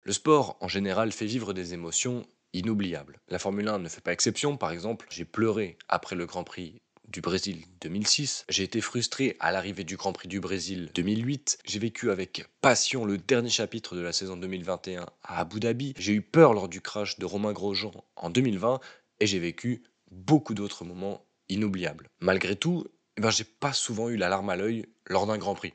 Le sport, en général, fait vivre des émotions inoubliables. La Formule 1 ne fait pas exception, par exemple, j'ai pleuré après le Grand Prix du Brésil 2006, j'ai été frustré à l'arrivée du Grand Prix du Brésil 2008, j'ai vécu avec passion le dernier chapitre de la saison 2021 à Abu Dhabi, j'ai eu peur lors du crash de Romain Grosjean en 2020 et j'ai vécu beaucoup d'autres moments inoubliables. Malgré tout, j'ai pas souvent eu la larme à l'œil lors d'un Grand Prix.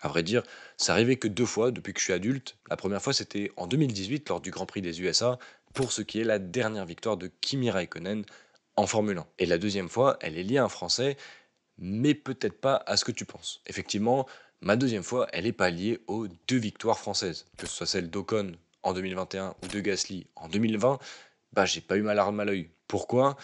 À vrai dire, c'est arrivé que 2 fois depuis que je suis adulte. La première fois, c'était en 2018 lors du Grand Prix des USA, pour ce qui est la dernière victoire de Kimi Raikkonen en Formule 1. Et la deuxième fois, elle est liée à un Français, mais peut-être pas à ce que tu penses. Effectivement, ma deuxième fois, elle n'est pas liée aux 2 victoires françaises. Que ce soit celle d'Ocon en 2021 ou de Gasly en 2020, j'ai pas eu ma larme à l'œil. Pourquoi?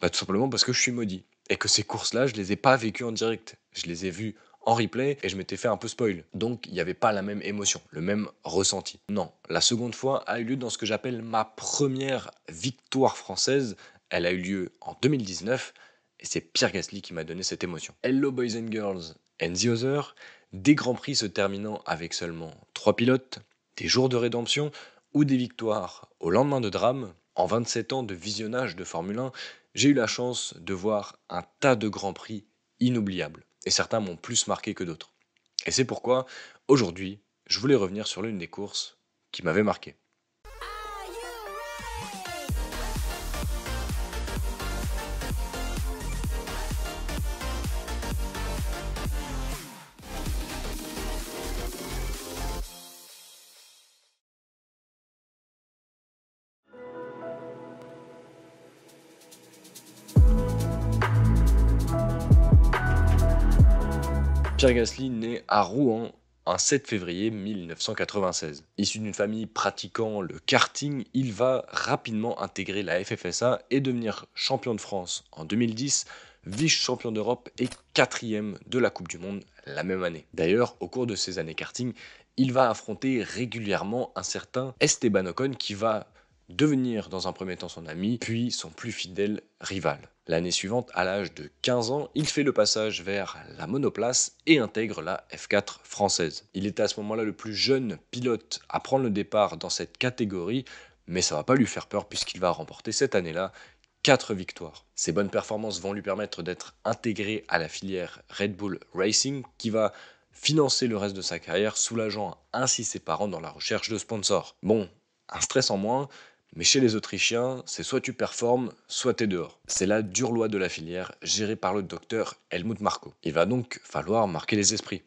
Tout simplement parce que je suis maudit. Et que ces courses-là, je les ai pas vécues en direct. Je les ai vues en replay et je m'étais fait un peu spoil. Donc il n'y avait pas la même émotion, le même ressenti. Non, la seconde fois a eu lieu dans ce que j'appelle ma première victoire française. Elle a eu lieu en 2019 et c'est Pierre Gasly qui m'a donné cette émotion. Hello boys and girls and the other, des grands prix se terminant avec seulement 3 pilotes, des jours de rédemption ou des victoires au lendemain de drame. En 27 ans de visionnage de Formule 1, j'ai eu la chance de voir un tas de grands prix inoubliables, et certains m'ont plus marqué que d'autres. Et c'est pourquoi, aujourd'hui, je voulais revenir sur l'une des courses qui m'avait marqué. Pierre Gasly naît à Rouen un 7 février 1996. Issu d'une famille pratiquant le karting, il va rapidement intégrer la FFSA et devenir champion de France en 2010, vice-champion d'Europe et quatrième de la Coupe du Monde la même année. D'ailleurs, au cours de ces années karting, il va affronter régulièrement un certain Esteban Ocon qui va devenir dans un premier temps son ami, puis son plus fidèle rival. L'année suivante, à l'âge de 15 ans, il fait le passage vers la monoplace et intègre la F4 française. Il est à ce moment-là le plus jeune pilote à prendre le départ dans cette catégorie, mais ça va pas lui faire peur puisqu'il va remporter cette année-là 4 victoires. Ses bonnes performances vont lui permettre d'être intégré à la filière Red Bull Racing qui va financer le reste de sa carrière, soulageant ainsi ses parents dans la recherche de sponsors. Bon, un stress en moins, mais chez les Autrichiens, c'est soit tu performes, soit t'es dehors. C'est la dure loi de la filière, gérée par le docteur Helmut Marko. Il va donc falloir marquer les esprits.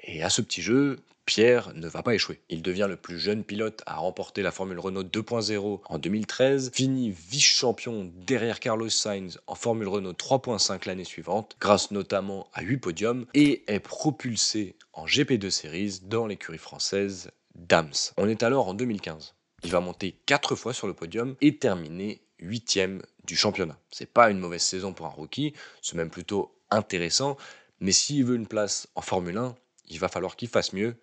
Et à ce petit jeu, Pierre ne va pas échouer. Il devient le plus jeune pilote à remporter la Formule Renault 2.0 en 2013, finit vice-champion derrière Carlos Sainz en Formule Renault 3.5 l'année suivante, grâce notamment à 8 podiums, et est propulsé en GP2 Series dans l'écurie française Dams. On est alors en 2015. Il va monter 4 fois sur le podium et terminer 8e du championnat. C'est pas une mauvaise saison pour un rookie, c'est même plutôt intéressant, mais s'il veut une place en Formule 1, il va falloir qu'il fasse mieux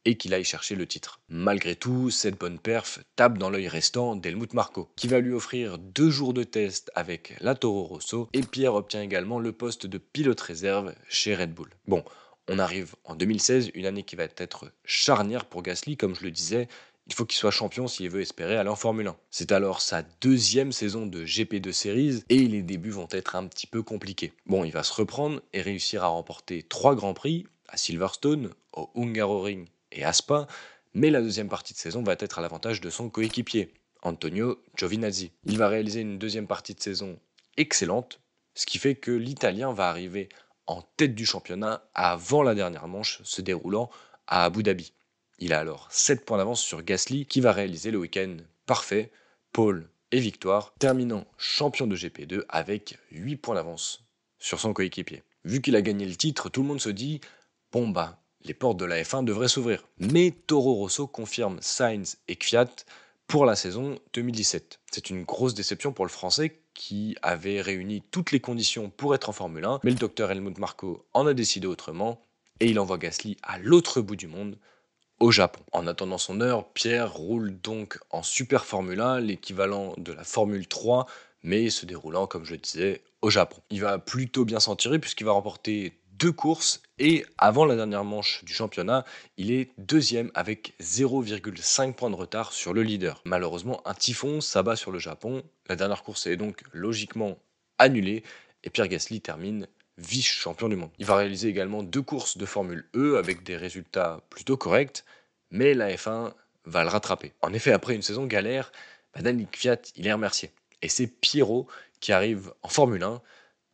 et qu'il aille chercher le titre. Malgré tout, cette bonne perf tape dans l'œil restant d'Helmut Marko, qui va lui offrir 2 jours de test avec la Toro Rosso, et Pierre obtient également le poste de pilote réserve chez Red Bull. Bon, on arrive en 2016, une année qui va être charnière pour Gasly, comme je le disais. Il faut qu'il soit champion s'il veut espérer aller en Formule 1. C'est alors sa deuxième saison de GP2 Series et les débuts vont être un petit peu compliqués. Bon, il va se reprendre et réussir à remporter 3 grands prix à Silverstone, au Hungaroring et à Spa, mais la deuxième partie de saison va être à l'avantage de son coéquipier, Antonio Giovinazzi. Il va réaliser une deuxième partie de saison excellente, ce qui fait que l'Italien va arriver en tête du championnat avant la dernière manche se déroulant à Abu Dhabi. Il a alors 7 points d'avance sur Gasly qui va réaliser le week-end parfait, pole et victoire, terminant champion de GP2 avec 8 points d'avance sur son coéquipier. Vu qu'il a gagné le titre, tout le monde se dit bon les portes de la F1 devraient s'ouvrir. Mais Toro Rosso confirme Sainz et Kvyat pour la saison 2017. C'est une grosse déception pour le Français qui avait réuni toutes les conditions pour être en Formule 1, mais le docteur Helmut Marko en a décidé autrement et il envoie Gasly à l'autre bout du monde, au Japon. En attendant son heure, Pierre roule donc en Super Formule 1, l'équivalent de la Formule 3, mais se déroulant, comme je le disais, au Japon. Il va plutôt bien s'en tirer puisqu'il va remporter 2 courses et avant la dernière manche du championnat, il est deuxième avec 0,5 points de retard sur le leader. Malheureusement, un typhon s'abat sur le Japon. La dernière course est donc logiquement annulée et Pierre Gasly termine vice-champion du monde. Il va réaliser également 2 courses de Formule E avec des résultats plutôt corrects, mais la F1 va le rattraper. En effet, après une saison galère, Daniel Kvyat, il est remercié. Et c'est Pierrot qui arrive en Formule 1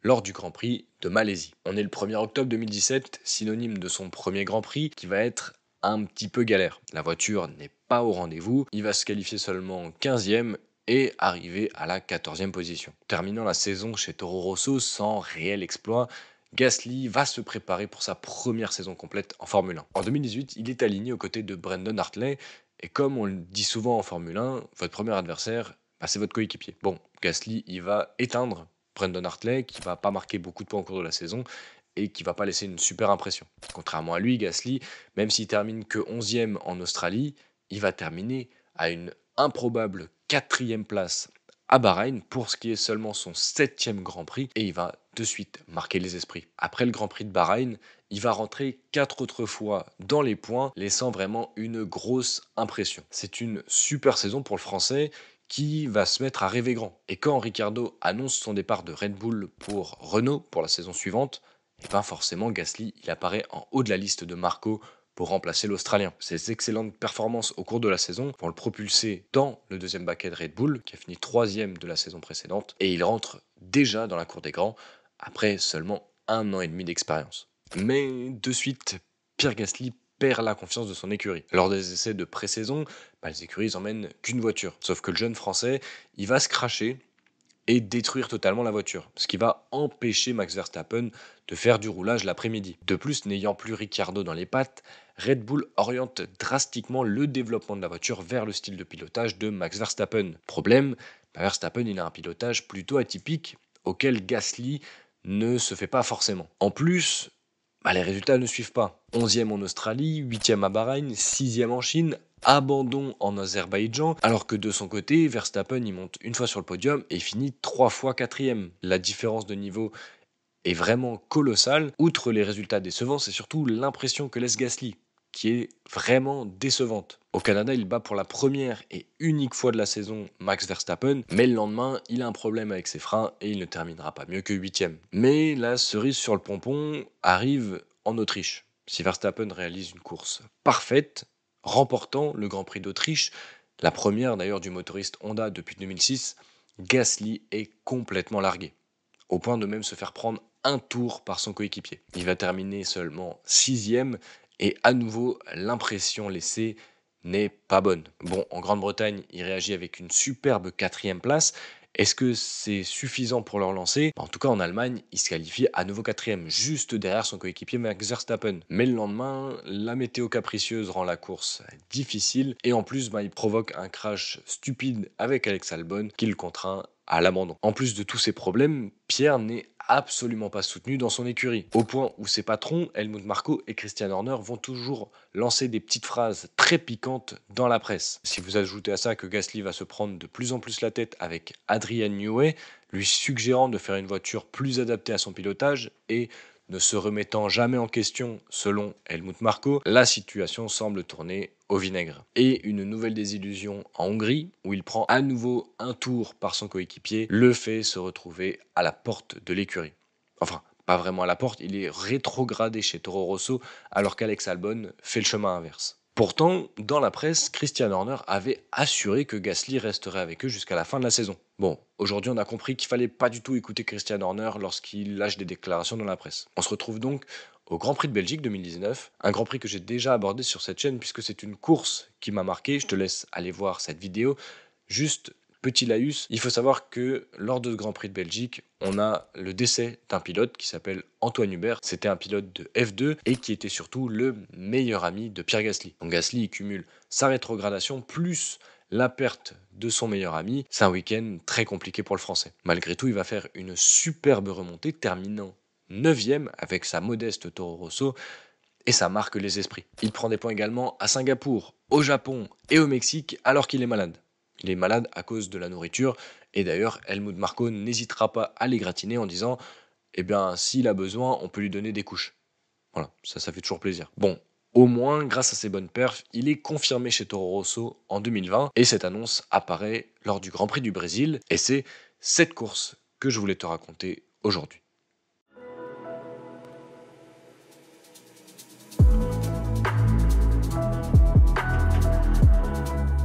lors du Grand Prix de Malaisie. On est le 1er octobre 2017, synonyme de son premier Grand Prix qui va être un petit peu galère. La voiture n'est pas au rendez-vous, il va se qualifier seulement 15e et arriver à la 14e position. Terminant la saison chez Toro Rosso sans réel exploit, Gasly va se préparer pour sa première saison complète en Formule 1. En 2018, il est aligné aux côtés de Brendan Hartley et comme on le dit souvent en Formule 1, votre premier adversaire, c'est votre coéquipier. Bon, Gasly, il va éteindre Brendan Hartley, qui va pas marquer beaucoup de points au cours de la saison et qui va pas laisser une super impression. Contrairement à lui, Gasly, même s'il termine que 11e en Australie, il va terminer à une improbable 4e place à Bahreïn pour ce qui est seulement son 7e Grand Prix et il va de suite marquer les esprits. Après le Grand Prix de Bahreïn, il va rentrer 4 autres fois dans les points, laissant vraiment une grosse impression. C'est une super saison pour le Français qui va se mettre à rêver grand. Et quand Ricciardo annonce son départ de Red Bull pour Renault pour la saison suivante, et bien forcément Gasly il apparaît en haut de la liste de Marco pour remplacer l'Australien. Ses excellentes performances au cours de la saison vont le propulser dans le deuxième baquet de Red Bull, qui a fini 3e de la saison précédente, et il rentre déjà dans la cour des grands après seulement 1 an et demi d'expérience. Mais de suite, Pierre Gasly perd la confiance de son écurie. Lors des essais de pré-saison, les écuries emmènent qu'une voiture. Sauf que le jeune français, il va se cracher et détruire totalement la voiture, ce qui va empêcher Max Verstappen de faire du roulage l'après-midi. De plus, n'ayant plus Ricciardo dans les pattes, Red Bull oriente drastiquement le développement de la voiture vers le style de pilotage de Max Verstappen. Problème, Verstappen il a un pilotage plutôt atypique auquel Gasly ne se fait pas forcément. En plus, les résultats ne suivent pas. 11e en Australie, 8e à Bahreïn, 6e en Chine, abandon en Azerbaïdjan, alors que de son côté, Verstappen y monte une fois sur le podium et finit 3 fois 4e. La différence de niveau est vraiment colossale. Outre les résultats décevants, c'est surtout l'impression que laisse Gasly, qui est vraiment décevante. Au Canada, il bat pour la première et unique fois de la saison Max Verstappen, mais le lendemain, il a un problème avec ses freins et il ne terminera pas mieux que 8e. Mais la cerise sur le pompon arrive en Autriche. Si Verstappen réalise une course parfaite, remportant le Grand Prix d'Autriche, la première d'ailleurs du motoriste Honda depuis 2006, Gasly est complètement largué, au point de même se faire prendre un tour par son coéquipier. Il va terminer seulement 6e et à nouveau l'impression laissée n'est pas bonne. Bon, en Grande-Bretagne, il réagit avec une superbe 4e place. Est-ce que c'est suffisant pour le relancer? En tout cas, en Allemagne, il se qualifie à nouveau 4e, juste derrière son coéquipier Max Verstappen. Mais le lendemain, la météo capricieuse rend la course difficile et en plus, il provoque un crash stupide avec Alex Albon qui le contraint à l'abandon. En plus de tous ces problèmes, Pierre n'est absolument pas soutenu dans son écurie, au point où ses patrons, Helmut Marko et Christian Horner, vont toujours lancer des petites phrases très piquantes dans la presse. Si vous ajoutez à ça que Gasly va se prendre de plus en plus la tête avec Adrian Newey, lui suggérant de faire une voiture plus adaptée à son pilotage et ne se remettant jamais en question selon Helmut Marko, la situation semble tourner au vinaigre. Et une nouvelle désillusion en Hongrie, où il prend à nouveau un tour par son coéquipier, le fait se retrouver à la porte de l'écurie. Enfin, pas vraiment à la porte, il est rétrogradé chez Toro Rosso alors qu'Alex Albon fait le chemin inverse. Pourtant, dans la presse, Christian Horner avait assuré que Gasly resterait avec eux jusqu'à la fin de la saison. Bon, aujourd'hui on a compris qu'il fallait pas du tout écouter Christian Horner lorsqu'il lâche des déclarations dans la presse. On se retrouve donc au Grand Prix de Belgique 2019, un Grand Prix que j'ai déjà abordé sur cette chaîne puisque c'est une course qui m'a marqué, je te laisse aller voir cette vidéo. Juste, petit laïus, il faut savoir que lors de ce Grand Prix de Belgique, on a le décès d'un pilote qui s'appelle Antoine Hubert. C'était un pilote de F2 et qui était surtout le meilleur ami de Pierre Gasly. Donc Gasly il cumule sa rétrogradation plus la perte de son meilleur ami. C'est un week-end très compliqué pour le Français. Malgré tout, il va faire une superbe remontée, terminant 9e avec sa modeste Toro Rosso, et ça marque les esprits. Il prend des points également à Singapour, au Japon et au Mexique alors qu'il est malade. Il est malade à cause de la nourriture, et d'ailleurs Helmut Marko n'hésitera pas à l'égratigner en disant « Eh bien, s'il a besoin, on peut lui donner des couches ». Voilà, ça fait toujours plaisir. Bon, au moins, grâce à ses bonnes perfs, il est confirmé chez Toro Rosso en 2020 et cette annonce apparaît lors du Grand Prix du Brésil et c'est cette course que je voulais te raconter aujourd'hui.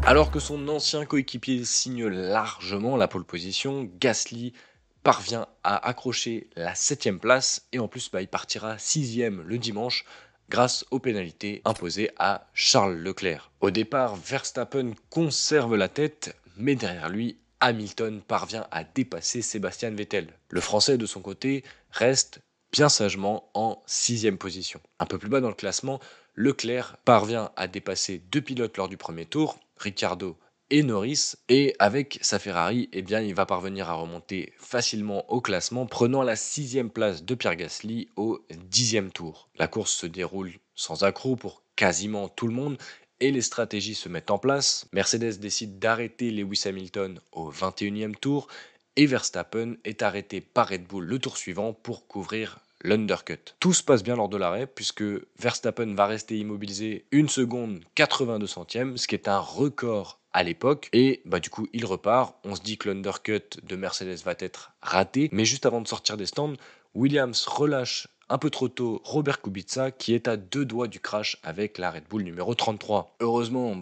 Alors que son ancien coéquipier signe largement la pole position, Gasly parvient à accrocher la 7ème place et en plus il partira 6ème le dimanche grâce aux pénalités imposées à Charles Leclerc. Au départ, Verstappen conserve la tête, mais derrière lui, Hamilton parvient à dépasser Sébastien Vettel. Le Français de son côté reste bien sagement en 6ème position. Un peu plus bas dans le classement, Leclerc parvient à dépasser deux pilotes lors du premier tour, Ricciardo et Norris, et avec sa Ferrari, eh bien, il va parvenir à remonter facilement au classement, prenant la 6ème place de Pierre Gasly au 10e tour. La course se déroule sans accroc pour quasiment tout le monde, et les stratégies se mettent en place. Mercedes décide d'arrêter Lewis Hamilton au 21e tour, et Verstappen est arrêté par Red Bull le tour suivant pour couvrir l'undercut. Tout se passe bien lors de l'arrêt puisque Verstappen va rester immobilisé 1 seconde 82 centièmes, ce qui est un record à l'époque, et du coup il repart. On se dit que l'undercut de Mercedes va être raté, mais juste avant de sortir des stands, Williams relâche un peu trop tôt Robert Kubica qui est à 2 doigts du crash avec la Red Bull numéro 33. Heureusement,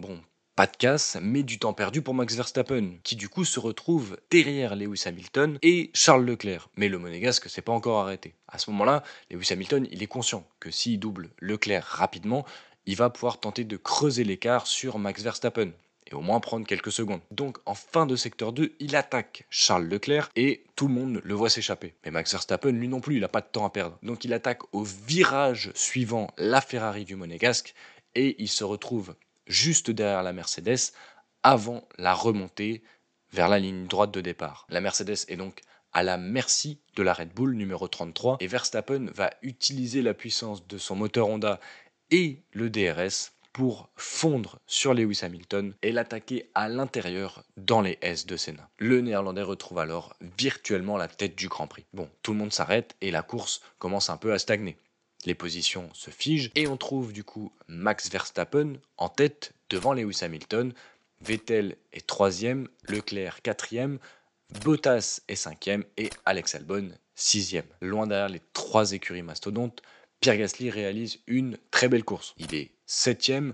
pas de casse, mais du temps perdu pour Max Verstappen, qui du coup se retrouve derrière Lewis Hamilton et Charles Leclerc. Mais le monégasque s'est pas encore arrêté. À ce moment-là, Lewis Hamilton, il est conscient que s'il double Leclerc rapidement, il va pouvoir tenter de creuser l'écart sur Max Verstappen et au moins prendre quelques secondes. Donc en fin de secteur 2, il attaque Charles Leclerc et tout le monde le voit s'échapper. Mais Max Verstappen, lui non plus, il n'a pas de temps à perdre. Donc il attaque au virage suivant la Ferrari du monégasque et il se retrouve juste derrière la Mercedes avant la remontée vers la ligne droite de départ. La Mercedes est donc à la merci de la Red Bull numéro 33 et Verstappen va utiliser la puissance de son moteur Honda et le DRS pour fondre sur Lewis Hamilton et l'attaquer à l'intérieur dans les S de Senna. Le Néerlandais retrouve alors virtuellement la tête du Grand Prix. Bon, tout le monde s'arrête et la course commence un peu à stagner. Les positions se figent et on trouve du coup Max Verstappen en tête devant Lewis Hamilton. Vettel est 3e, Leclerc 4e, Bottas est 5e et Alex Albon 6e. Loin derrière les trois écuries mastodontes, Pierre Gasly réalise une très belle course. Il est 7e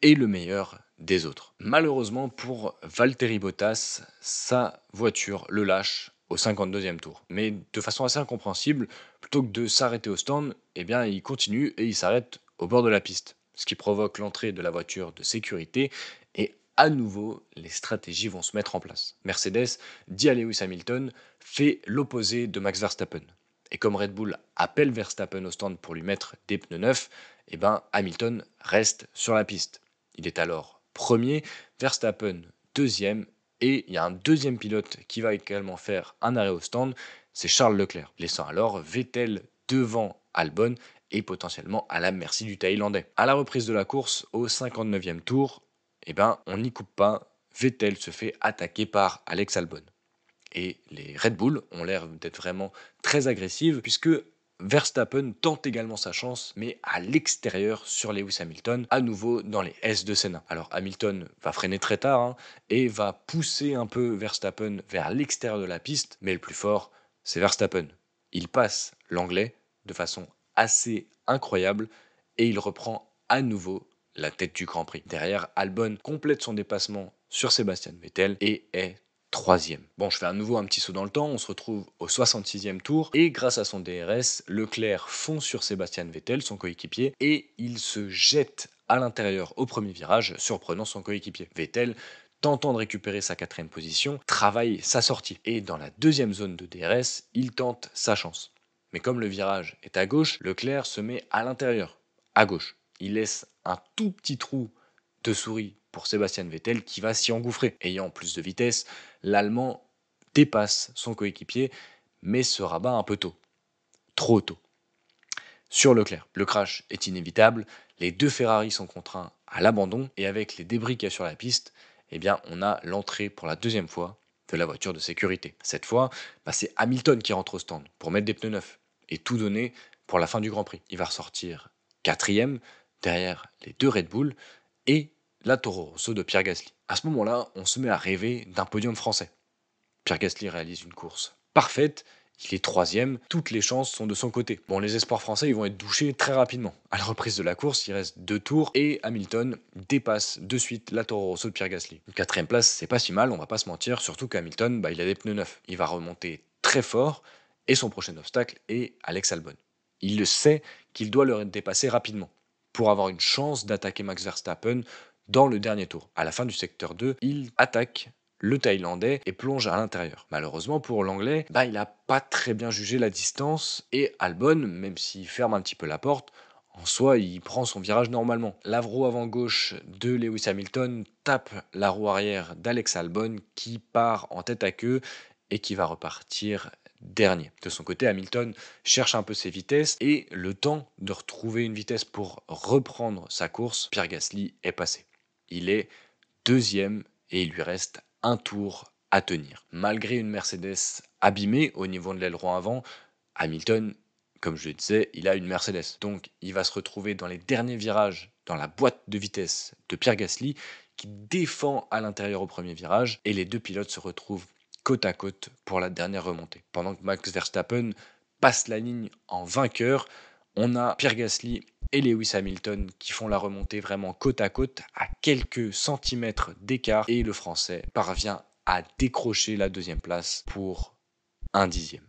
et le meilleur des autres. Malheureusement pour Valtteri Bottas, sa voiture le lâche au 52e tour. Mais de façon assez incompréhensible, plutôt que de s'arrêter au stand, eh bien il continue et il s'arrête au bord de la piste. Ce qui provoque l'entrée de la voiture de sécurité et à nouveau, les stratégies vont se mettre en place. Mercedes dit à Lewis Hamilton, fait l'opposé de Max Verstappen. Et comme Red Bull appelle Verstappen au stand pour lui mettre des pneus neufs, eh ben Hamilton reste sur la piste. Il est alors premier, Verstappen deuxième, et il y a un deuxième pilote qui va également faire un arrêt au stand, c'est Charles Leclerc, laissant alors Vettel devant Albon et potentiellement à la merci du Thaïlandais. À la reprise de la course, au 59e tour, eh ben, on n'y coupe pas, Vettel se fait attaquer par Alex Albon. Et les Red Bull ont l'air d'être vraiment très agressives, puisque Verstappen tente également sa chance, mais à l'extérieur sur Lewis Hamilton, à nouveau dans les S de Senna. Alors Hamilton va freiner très tard, et va pousser un peu Verstappen vers l'extérieur de la piste, mais le plus fort, c'est Verstappen. Il passe l'anglais de façon assez incroyable, et il reprend à nouveau la tête du Grand Prix. Derrière, Albon complète son dépassement sur Sébastien Vettel et est 3e. Bon, je fais à nouveau un petit saut dans le temps, on se retrouve au 66e tour, et grâce à son DRS, Leclerc fond sur Sébastien Vettel, son coéquipier, et il se jette à l'intérieur au premier virage, surprenant son coéquipier. Vettel, tentant de récupérer sa 4e position, travaille sa sortie, et dans la deuxième zone de DRS, il tente sa chance. Mais comme le virage est à gauche, Leclerc se met à l'intérieur, à gauche. Il laisse un tout petit trou de souris pour Sébastien Vettel qui va s'y engouffrer. Ayant plus de vitesse, l'Allemand dépasse son coéquipier, mais se rabat un peu tôt. Trop tôt. Sur Leclerc, le crash est inévitable, les deux Ferrari sont contraints à l'abandon, et avec les débris qu'il y a sur la piste, eh bien, on a l'entrée pour la deuxième fois de la voiture de sécurité. Cette fois, c'est Hamilton qui rentre au stand pour mettre des pneus neufs et tout donner pour la fin du Grand Prix. Il va ressortir 4e, derrière les 2 Red Bull et la Toro Rosso de Pierre Gasly. À ce moment-là, on se met à rêver d'un podium français. Pierre Gasly réalise une course parfaite, il est 3e, toutes les chances sont de son côté. Bon, les espoirs français, ils vont être douchés très rapidement. À la reprise de la course, il reste 2 tours et Hamilton dépasse de suite la Toro Rosso de Pierre Gasly. Une 4e place, c'est pas si mal, on va pas se mentir, surtout qu'Hamilton, il a des pneus neufs. Il va remonter très fort et son prochain obstacle est Alex Albon. Il le sait qu'il doit le dépasser rapidement pour avoir une chance d'attaquer Max Verstappen dans le dernier tour. À la fin du secteur 2, il attaque le Thaïlandais et plonge à l'intérieur. Malheureusement pour l'Anglais, il n'a pas très bien jugé la distance et Albon, même s'il ferme un petit peu la porte, en soi, il prend son virage normalement. La roue avant gauche de Lewis Hamilton tape la roue arrière d'Alex Albon qui part en tête à queue et qui va repartir dernier. De son côté, Hamilton cherche un peu ses vitesses et le temps de retrouver une vitesse pour reprendre sa course, Pierre Gasly est passé. Il est 2e et il lui reste un tour à tenir. Malgré une Mercedes abîmée au niveau de l'aileron avant, Hamilton, comme je le disais, il a une Mercedes. Donc il va se retrouver dans les derniers virages dans la boîte de vitesse de Pierre Gasly qui défend à l'intérieur au premier virage et les 2 pilotes se retrouvent côte à côte pour la dernière remontée. Pendant que Max Verstappen passe la ligne en vainqueur, on a Pierre Gasly et Lewis Hamilton qui font la remontée vraiment côte à côte à quelques centimètres d'écart et le Français parvient à décrocher la 2e place pour 1/10.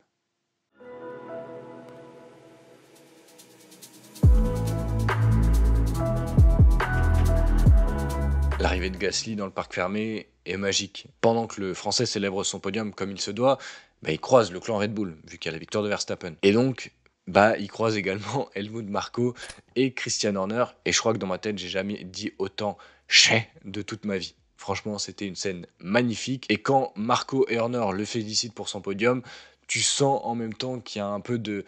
L'arrivée de Gasly dans le parc fermé est magique. Pendant que le Français célèbre son podium comme il se doit, il croise le clan Red Bull, vu qu'il y a la victoire de Verstappen. Et donc, il croise également Helmut Marko et Christian Horner. Et je crois que dans ma tête, j'ai jamais dit autant « chais » de toute ma vie. Franchement, c'était une scène magnifique. Et quand Marko et Horner le félicitent pour son podium, tu sens en même temps qu'il y a un peu de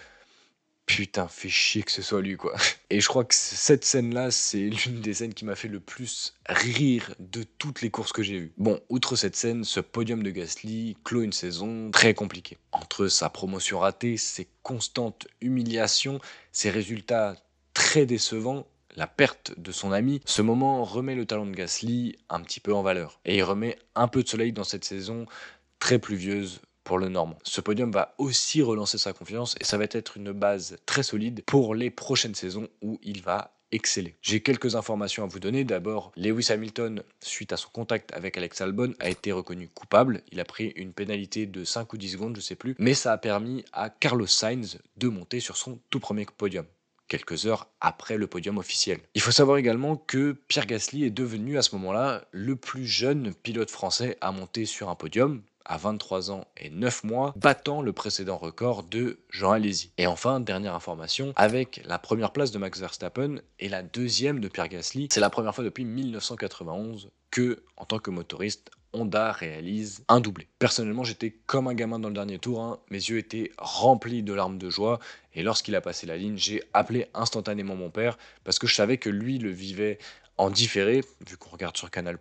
putain, fait chier que ce soit lui, quoi. Et je crois que cette scène-là, c'est l'une des scènes qui m'a fait le plus rire de toutes les courses que j'ai eues. Bon, outre cette scène, ce podium de Gasly clôt une saison très compliquée. Entre sa promotion ratée, ses constantes humiliations, ses résultats très décevants, la perte de son ami, ce moment remet le talent de Gasly un petit peu en valeur. Et il remet un peu de soleil dans cette saison très pluvieuse pour le Normand. Ce podium va aussi relancer sa confiance et ça va être une base très solide pour les prochaines saisons où il va exceller. J'ai quelques informations à vous donner. D'abord, Lewis Hamilton, suite à son contact avec Alex Albon, a été reconnu coupable. Il a pris une pénalité de 5 ou 10 secondes, je sais plus, mais ça a permis à Carlos Sainz de monter sur son tout premier podium quelques heures après le podium officiel. Il faut savoir également que Pierre Gasly est devenu à ce moment-là le plus jeune pilote français à monter sur un podium, à 23 ans et 9 mois, battant le précédent record de Jean Alesi. Et enfin, dernière information, avec la première place de Max Verstappen et la 2e de Pierre Gasly, c'est la première fois depuis 1991 que, en tant que motoriste, Honda réalise un doublé. Personnellement, j'étais comme un gamin dans le dernier tour, mes yeux étaient remplis de larmes de joie, et lorsqu'il a passé la ligne, j'ai appelé instantanément mon père, parce que je savais que lui le vivait en différé, vu qu'on regarde sur Canal+,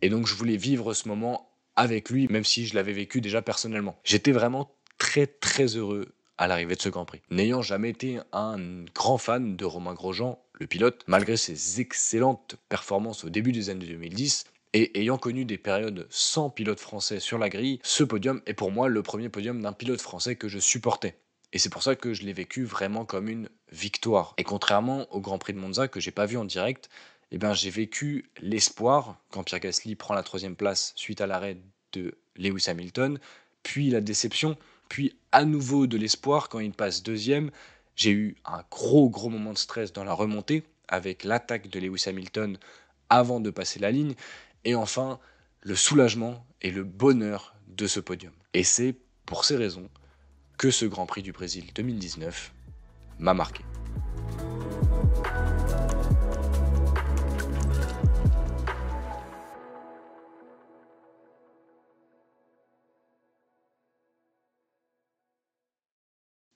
et donc je voulais vivre ce moment avec lui, même si je l'avais vécu déjà personnellement. J'étais vraiment très très heureux à l'arrivée de ce Grand Prix. N'ayant jamais été un grand fan de Romain Grosjean, le pilote, malgré ses excellentes performances au début des années 2010, et ayant connu des périodes sans pilote français sur la grille, ce podium est pour moi le premier podium d'un pilote français que je supportais. Et c'est pour ça que je l'ai vécu vraiment comme une victoire. Et contrairement au Grand Prix de Monza que j'ai pas vu en direct, j'ai vécu l'espoir quand Pierre Gasly prend la 3e place suite à l'arrêt de Lewis Hamilton, puis la déception, puis à nouveau de l'espoir quand il passe 2e. J'ai eu un gros moment de stress dans la remontée avec l'attaque de Lewis Hamilton avant de passer la ligne. Et enfin, le soulagement et le bonheur de ce podium. Et c'est pour ces raisons que ce Grand Prix du Brésil 2019 m'a marqué.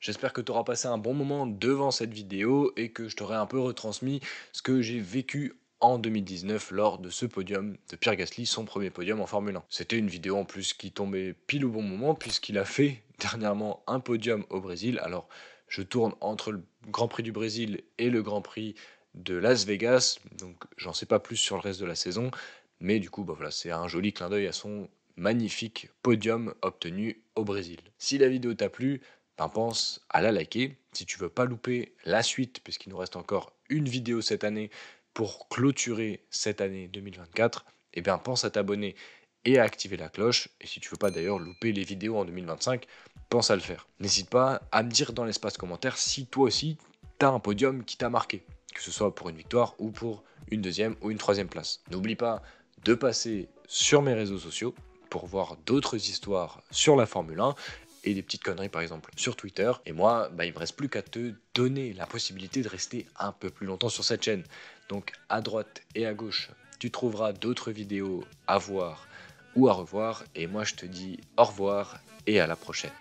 J'espère que tu auras passé un bon moment devant cette vidéo et que je t'aurai un peu retransmis ce que j'ai vécu en 2019 lors de ce podium de Pierre Gasly, son premier podium en Formule 1. C'était une vidéo en plus qui tombait pile au bon moment puisqu'il a fait dernièrement un podium au Brésil. Alors Je tourne entre le Grand Prix du Brésil et le Grand Prix de Las Vegas, donc j'en sais pas plus sur le reste de la saison, mais du coup, bah voilà, c'est un joli clin d'œil à son magnifique podium obtenu au Brésil. Si la vidéo t'a plu, ben pense à la liker. Si tu veux pas louper la suite, puisqu'il nous reste encore une vidéo cette année pour clôturer cette année 2024, eh bien pense à t'abonner et à activer la cloche. Et si tu veux pas d'ailleurs louper les vidéos en 2025, pense à le faire. N'hésite pas à me dire dans l'espace commentaire si toi aussi t'as un podium qui t'a marqué, que ce soit pour une victoire ou pour une deuxième ou une troisième place. N'oublie pas de passer sur mes réseaux sociaux pour voir d'autres histoires sur la Formule 1 et des petites conneries par exemple sur Twitter. Et moi, il me reste plus qu'à te donner la possibilité de rester un peu plus longtemps sur cette chaîne. Donc à droite et à gauche, tu trouveras d'autres vidéos à voir ou à revoir. Et moi, je te dis au revoir et à la prochaine.